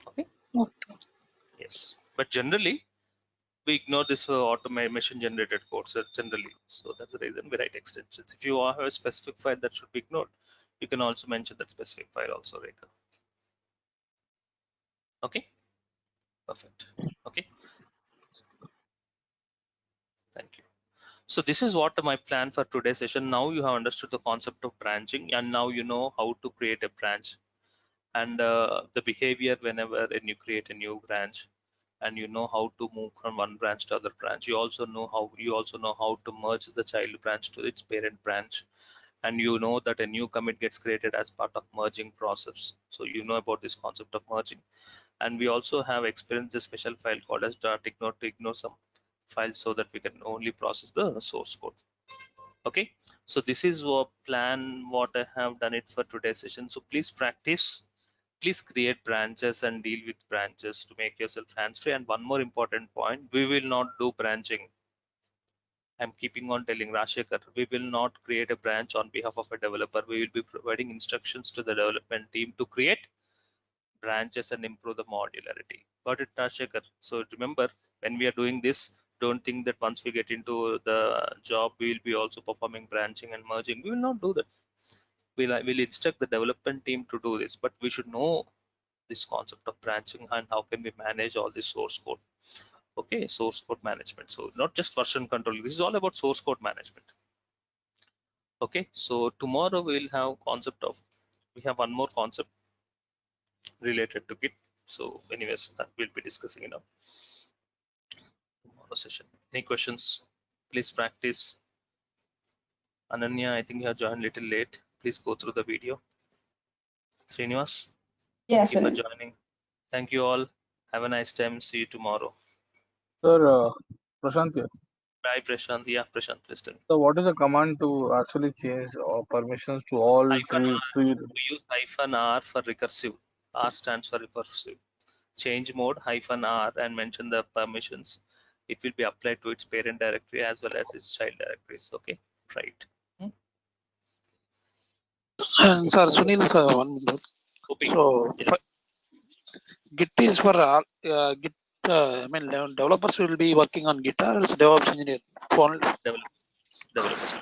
Okay. Okay. Yes, but generally we ignore this automation generated code. So generally, so that's the reason we write extensions. If you have a specific file that should be ignored, you can also mention that specific file also, Rekha. Okay. Perfect. Okay. Thank you. So this is what my plan for today's session. Now you have understood the concept of branching, and now you know how to create a branch and the behavior whenever you create a new branch, and you know how to move from one branch to other branch. You also know how to merge the child branch to its parent branch, and you know that a new commit gets created as part of merging process. So you know about this concept of merging, and we also have experienced a special file called as .ignore to ignore some files so that we can only process the source code. Okay, so this is what I have done it for today's session. So please practice, please create branches and deal with branches to make yourself hands-free. And one more important point, we will not do branching. I'm keeping on telling Rashekar, we will not create a branch on behalf of a developer. We will be providing instructions to the development team to create branches and improve the modularity. Got it, Rashekar? So remember, when we are doing this, don't think that once we get into the job, we will be also performing branching and merging. We will not do that. We'll instruct the development team to do this, but we should know this concept of branching and how can we manage all this source code. Okay, source code management. So not just version control, this is all about source code management. Okay, so tomorrow we'll have we have one more concept related to Git. So anyways, that we'll be discussing in our tomorrow session. Any questions? Please practice. Ananya, I think you have joined a little late. Please go through the video. Srinivas, Yes, thank you for sir. joining. Thank you all. Have a nice time. See you tomorrow. Sir, Prashant here. Bye, Prashant. Yeah, Prashant, please tell me. So what is the command to actually change permissions to all -R. three? We use -R for recursive. R stands for recursive. Change mode -R and mention the permissions. It will be applied to its parent directory as well as its child directories. Okay, right. And sir, Sunil, sir, 1 minute. Okay. So Yeah. Git is for all. Git. I mean, developers will be working on Git, or else DevOps engineer. Developers.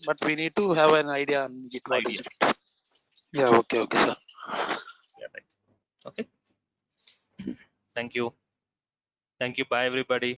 But we need to have an idea on Git. What is Git? Yeah. Okay. Okay, sir. Yeah. Right. Okay. Thank you. Thank you. Bye, everybody.